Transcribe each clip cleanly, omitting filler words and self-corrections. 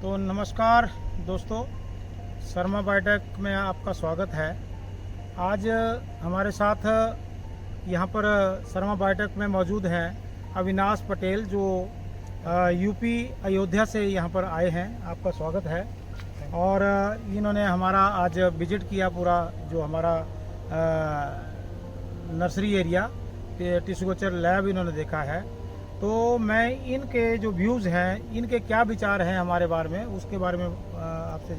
तो नमस्कार दोस्तों, शर्मा बायोटेक में आपका स्वागत है। आज हमारे साथ यहाँ पर शर्मा बायोटेक में मौजूद हैं अविनाश पटेल, जो यूपी अयोध्या से यहाँ पर आए हैं। आपका स्वागत है। और इन्होंने हमारा आज विजिट किया, पूरा जो हमारा नर्सरी एरिया, टिश्यू लैब इन्होंने देखा है। तो मैं इनके जो व्यूज़ हैं, इनके क्या विचार हैं हमारे बारे में, उसके बारे में आपसे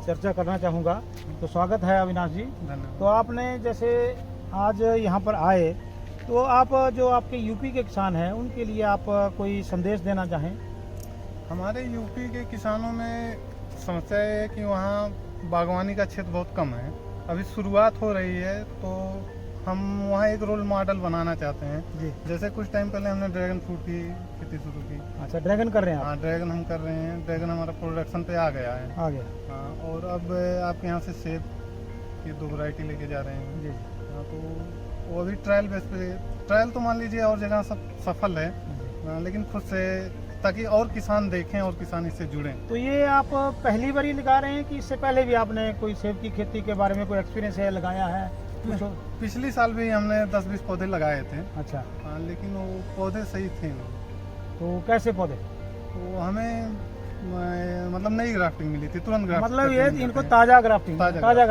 चर्चा करना चाहूँगा। तो स्वागत है अविनाश जी। तो आपने जैसे आज यहाँ पर आए, तो आप जो आपके यूपी के किसान हैं, उनके लिए आप कोई संदेश देना चाहें? हमारे यूपी के किसानों में समस्या है कि वहाँ बागवानी का क्षेत्र बहुत कम है। अभी शुरुआत हो रही है, तो हम वहाँ एक रोल मॉडल बनाना चाहते हैं जी। जैसे कुछ टाइम पहले हमने ड्रैगन फ्रूट की खेती शुरू की। अच्छा, ड्रैगन कर रहे हैं आप? हाँ, ड्रैगन हम कर रहे हैं। ड्रैगन हमारा प्रोडक्शन पे आ गया है। आ गया। हाँ, और अब आपके यहाँ से सेब की 2 वैरायटी लेके जा रहे हैं। जी। हाँ, तो वो अभी ट्रायल बेस पे, ट्रायल तो मान लीजिए और जगह सब सफल है। हाँ, लेकिन खुद से, ताकि और किसान देखें और किसान इससे जुड़ें। तो ये आप पहली बार ही लगा रहे हैं कि इससे पहले भी आपने कोई सेब की खेती के बारे में कोई एक्सपीरियंस है, लगाया है कुछ? पिछली साल भी हमने 10-20 पौधे लगाए थे। अच्छा। हाँ, लेकिन वो पौधे सही थे ना। तो कैसे पौधे? तो हमें मतलब नई ग्राफ्टिंग मिली थी, तुरंत ग्राफ्टिंग। मतलब ये इनको ताज़ा ग्राफ्टिंग ताज़ा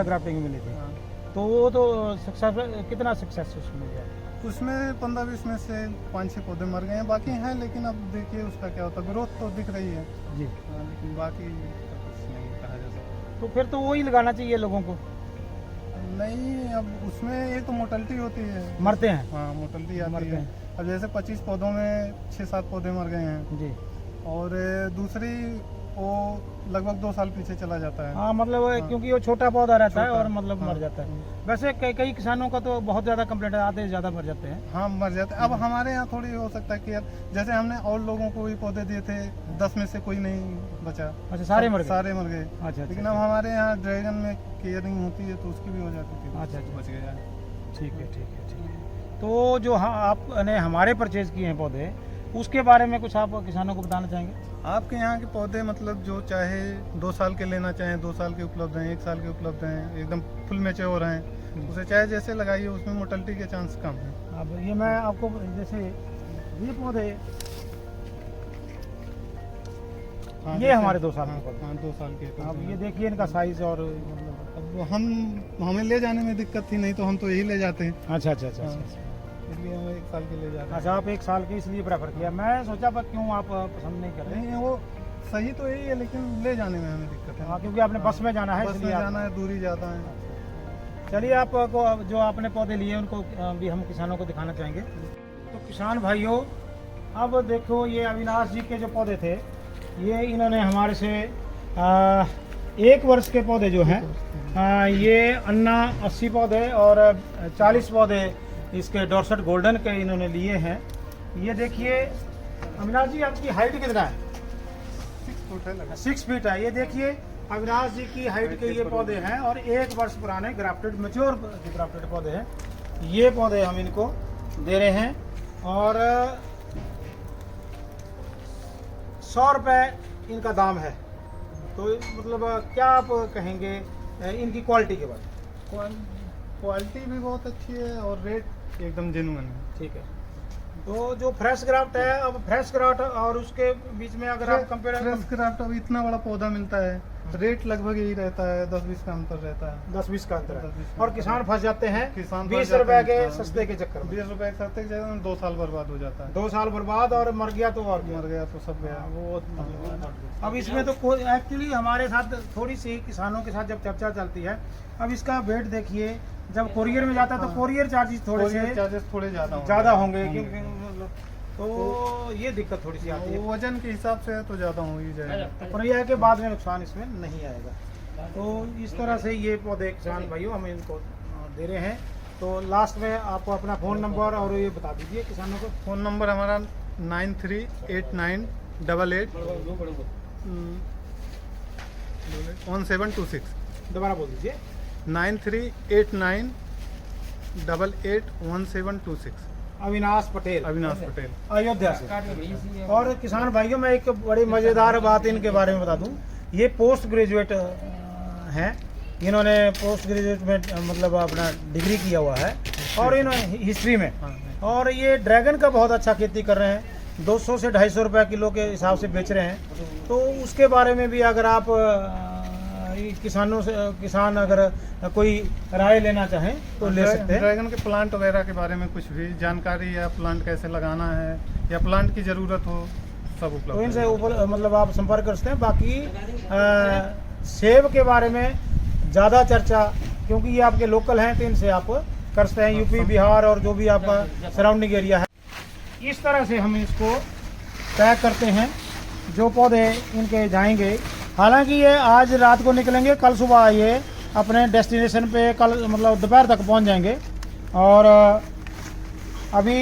ग्राफ्टिंग मिली थी। हाँ। तो वो तो सक्सेस, कितना सक्सेस उसमें गया? उसमें 15-20 में से 5-6 पौधे मर गए हैं, बाकी हैं। लेकिन अब देखिए उसका क्या होता है, ग्रोथ तो दिख रही है जी। हाँ, लेकिन बाकी का कुछ नहीं कहा जा सकता। तो फिर तो वही लगाना चाहिए लोगों को। नहीं, अब उसमें एक तो मोर्टेलिटी होती है, मरते हैं। हाँ, मोर्टेलिटी आती मरते है। हैं। अब जैसे 25 पौधों में 6-7 पौधे मर गए हैं। जी। और दूसरी वो लगभग 2 साल पीछे चला जाता है। हाँ, मतलब हाँ। क्योंकि वो छोटा पौधा रहता है और मतलब हाँ। मर जाता है। वैसे कई किसानों का तो बहुत ज़्यादा कंप्लेंट आते हैं, ज़्यादा मर जाते हैं। हाँ, मर जाते हैं। अब हमारे यहाँ थोड़ी हो सकता है कि यार, जैसे हमने और लोगों को भी पौधे दिए थे, 10 में से कोई नहीं बचा। अच्छा, सारे मर गए? सारे मर गए। अच्छा। लेकिन अब हमारे यहाँ ड्रैगन में केयरिंग होती है, तो उसकी भी हो जाती थी। अच्छा, बच गया। ठीक है। तो जो आपने हमारे परचेज किए हैं पौधे, उसके बारे में कुछ आप किसानों को बताना चाहेंगे? आपके यहाँ के पौधे मतलब जो चाहे 2 साल के लेना चाहें, 2 साल के उपलब्ध हैं, 1 साल के उपलब्ध हैं, एकदम फुल मैच्योर हैं। उसे चाहे जैसे लगाइए, उसमें मोर्टेलिटी के चांस कम है। अब ये मैं आपको जैसे ये पौधे, हाँ, ये जैसे- हमारे 2 साल हाँ, के पौधे। हाँ, 2 साल के अब पौधे ये हैं। देखिए इनका साइज और मतलब। अब हमें ले जाने में दिक्कत थी, नहीं तो हम तो यही ले जाते हैं। अच्छा। हाँ। इसलिए हम 1 साल के ले जाते हैं। अच्छा, आप 1 साल के इसलिए प्रेफर किया। मैं सोचा पर क्यों आप पसंद नहीं कर रहे? नहीं, वो सही तो यही है, लेकिन ले जाने में हमें दिक्कत है। हाँ, क्योंकि आपने बस में जाना है, बस में इसलिए जाना है, दूरी ज़्यादा है। चलिए, आपको जो आपने पौधे लिए उनको भी हम किसानों को दिखाना चाहेंगे। तो किसान भाइयों, अब देखो ये अविनाश जी के जो पौधे थे, ये इन्होंने हमारे से 1 वर्ष के पौधे जो हैं, ये अन्ना 80 पौधे और 40 पौधे इसके डॉर्सेट गोल्डन के इन्होंने लिए हैं। ये देखिए अविनाश जी, आपकी हाइट कितना है? 6 फुट है लगा। 6 फीट है। ये देखिए अविनाश जी की हाइट के ये पौधे हैं और 1 वर्ष पुराने ग्राफ्टेड, मैच्योर ग्राफ्टेड पौधे हैं। ये पौधे हम इनको दे रहे हैं और 100 रुपये इनका दाम है। तो मतलब क्या आप कहेंगे इनकी क्वालिटी के बारे में? क्वालिटी भी बहुत अच्छी है और रेट एकदम जेन्युइन है। ठीक है। तो जो फ्रेश ग्राफ्ट है, अब फ्रेश ग्राफ्ट और उसके बीच में अगर आप कंपेयर, फ्रेश क्राफ्ट अब इतना बड़ा पौधा मिलता है, रेट लगभग यही रहता है, 10-20 का अंतर रहता है। 10-20 का अंतर 10-20 है। का और अंतर किसान है। फंस जाते हैं किसान 20 फंस जाते रुपए के हैं। सस्ते के चक्कर में। 20 रुपए के सस्ते के चक्कर में 2 साल बर्बाद हो जाता है। 2 साल बर्बाद, और मर गया तो और क्या? मर गया तो सब गया। वो अब इसमें तो कोई एक्चुअली हमारे साथ थोड़ी सी किसानों के साथ जब चर्चा चलती है, अब इसका वेट देखिए, जब कोरियर में जाता है तो कोरियर चार्जेस थोड़े से चार्जेस थोड़े ज़्यादा होंगे, तो ये दिक्कत थोड़ी सी आती है। वजन के हिसाब से तो ज़्यादा हो ही जाएगा। पर यह है कि बाद में नुकसान इसमें नहीं आएगा। तो इस तरह से ये पौधे किसान भाइयों हम इनको दे रहे हैं। तो लास्ट में आप अपना फ़ोन नंबर और ये बता दीजिए किसानों को। फ़ोन नंबर हमारा 938988 1726। दोबारा बोल दीजिए। 9389881726। अविनाश पटेल अयोध्या से। और किसान भाइयों, मैं एक बड़ी मज़ेदार बात इनके बारे में बता दूं। ये पोस्ट ग्रेजुएट हैं, इन्होंने पोस्ट ग्रेजुएट में मतलब अपना डिग्री किया हुआ है और इन्होंने हिस्ट्री में, और ये ड्रैगन का बहुत अच्छा खेती कर रहे हैं, 200 से 250 रुपये किलो के हिसाब से बेच रहे हैं। तो उसके बारे में भी अगर आप किसान अगर कोई राय लेना चाहें तो ले सकते हैं। ड्रैगन के प्लांट वगैरह के बारे में कुछ भी जानकारी, या प्लांट कैसे लगाना है, या प्लांट की ज़रूरत हो, सब उपलब्ध तो है। इनसे ऊपर मतलब आप संपर्क कर सकते हैं। बाकी सेब के बारे में ज़्यादा चर्चा, क्योंकि ये आपके लोकल हैं, तो इनसे आप कर सकते हैं, यूपी बिहार और जो भी आपका सराउंडिंग एरिया है। इस तरह से हम इसको पैक करते हैं। जो पौधे इनके जाएंगे, हालांकि ये आज रात को निकलेंगे, कल सुबह ये अपने डेस्टिनेशन पे कल मतलब दोपहर तक पहुंच जाएंगे। और अभी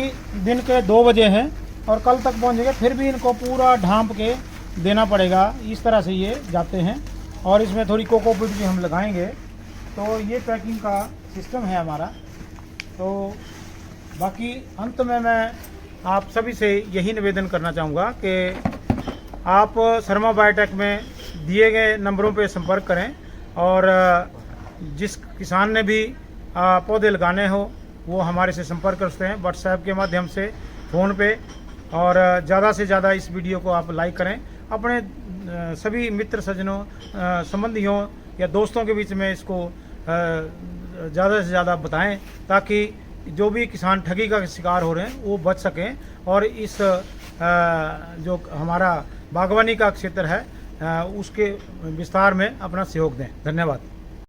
दिन के 2 बजे हैं और कल तक पहुंचेंगे। फिर भी इनको पूरा ढांप के देना पड़ेगा। इस तरह से ये जाते हैं और इसमें थोड़ी कोकोपीट भी हम लगाएंगे। तो ये पैकिंग का सिस्टम है हमारा। तो बाकी अंत में मैं आप सभी से यही निवेदन करना चाहूँगा कि आप शर्मा बायोटेक में दिए गए नंबरों पे संपर्क करें, और जिस किसान ने भी पौधे लगाने हो वो हमारे से संपर्क कर सकते हैं व्हाट्सएप के माध्यम से, फ़ोन पे। और ज़्यादा से ज़्यादा इस वीडियो को आप लाइक करें, अपने सभी मित्र सज्जनों संबंधियों या दोस्तों के बीच में इसको ज़्यादा से ज़्यादा बताएं, ताकि जो भी किसान ठगी का शिकार हो रहे हैं वो बच सकें और इस जो हमारा बागवानी का क्षेत्र है उसके विस्तार में अपना सहयोग दें। धन्यवाद।